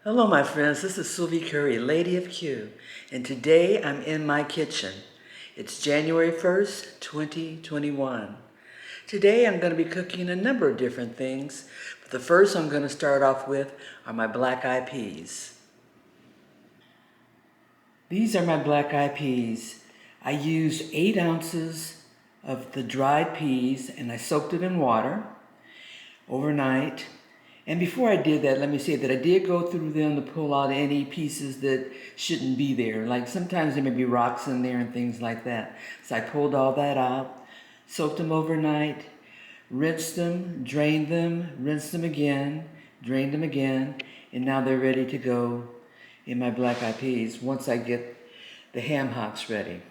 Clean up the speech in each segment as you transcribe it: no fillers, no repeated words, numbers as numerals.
Hello my friends, this is Sylvie Curry, Lady of Q, and today I'm in my kitchen. It's January 1st, 2021. Today I'm going to be cooking a number of different things, but the first I'm going to start off with are my black-eyed peas. These are my black-eyed peas. I used 8 ounces of the dried peas and I soaked it in water overnight. And before I did that, let me say that I did go through them to pull out any pieces that shouldn't be there. Like sometimes there may be rocks in there and things like that. So I pulled all that out, soaked them overnight, rinsed them, drained them, rinsed them again, drained them again, and now they're ready to go in my black-eyed peas once I get the ham hocks ready.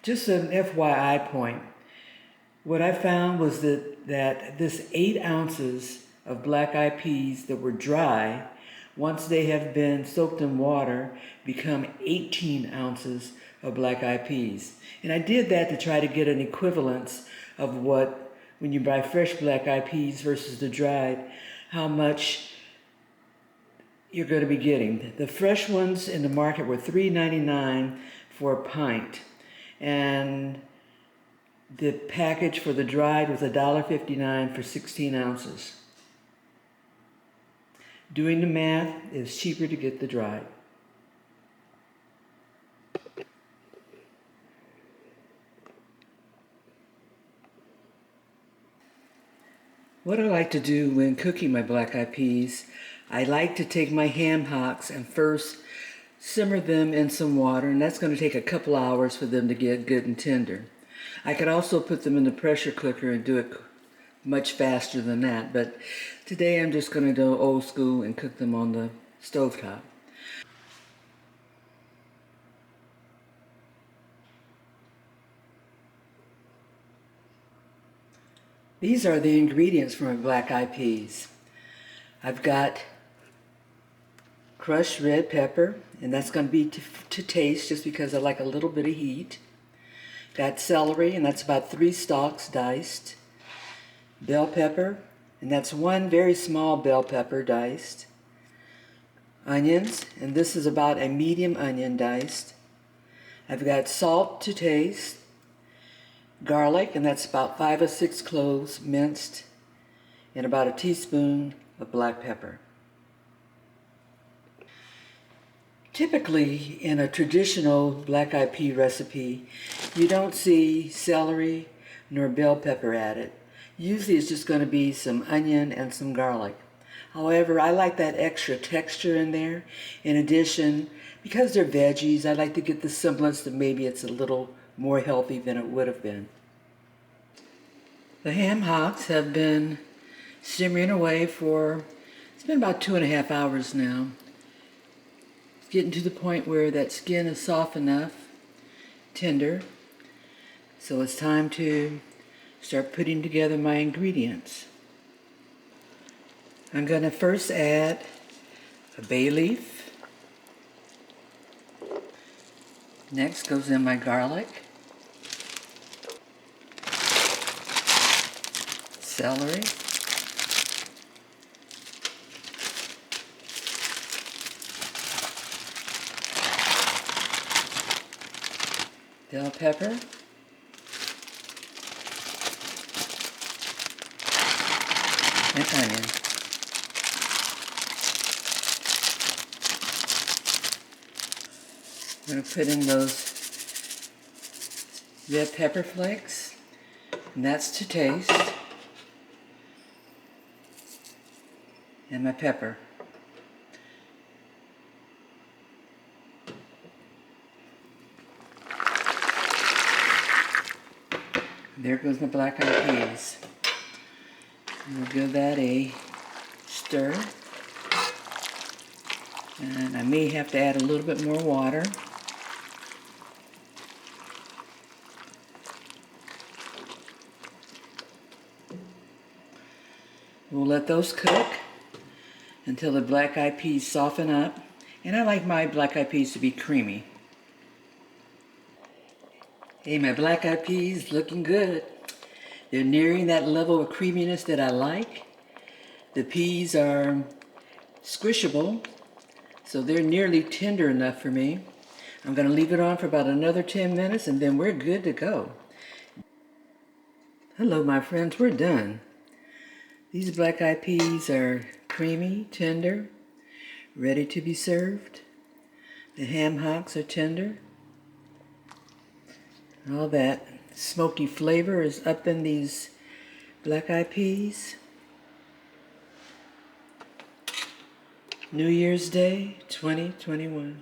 Just an FYI point, what I found was that this 8 ounces of black-eyed peas that were dry, once they have been soaked in water, become 18 ounces of black-eyed peas. And I did that to try to get an equivalence of what, when you buy fresh black-eyed peas versus the dried, how much you're going to be getting. The fresh ones in the market were $3.99 for a pint. And the package for the dried was $1.59 for 16 ounces. Doing the math, it's cheaper to get the dried. What I like to do when cooking my black-eyed peas, I like to take my ham hocks and first simmer them in some water, and that's going to take a couple hours for them to get good and tender. I could also put them in the pressure cooker and do it much faster than that, but today I'm just going to go old school and cook them on the stovetop. These are the ingredients for my black-eyed peas. I've got crushed red pepper, and that's going to be to taste just because I like a little bit of heat. Got celery, and that's about 3 stalks diced. Bell pepper, and that's 1 very small bell pepper diced. Onions, and this is about a medium onion diced. I've got salt to taste. Garlic, and that's about 5 or 6 cloves minced, and about a teaspoon of black pepper. Typically, in a traditional black-eyed pea recipe, you don't see celery nor bell pepper added. Usually it's just going to be some onion and some garlic. However, I like that extra texture in there. In addition, because they're veggies, I like to get the semblance that maybe it's a little more healthy than it would have been. The ham hocks have been simmering away for, it's been about 2.5 hours now. It's getting to the point where that skin is soft enough, tender. So it's time to start putting together my ingredients. I'm going to first add a bay leaf. Next goes in my garlic, celery, bell pepper, and onion. I'm going to put in those red pepper flakes, and that's to taste, and my pepper. There goes my black-eyed peas. We'll give that a stir. And I may have to add a little bit more water. We'll let those cook until the black-eyed peas soften up. And I like my black-eyed peas to be creamy. Hey, my black-eyed peas looking good. They're nearing that level of creaminess that I like. The peas are squishable, So they're nearly tender enough for me. I'm going to leave it on for about another 10 minutes and then we're good to go. Hello, my friends, we're done. These black-eyed peas are creamy, tender, ready to be served. The ham hocks are tender. All that smoky flavor is up in these black-eyed peas. New Year's Day 2021.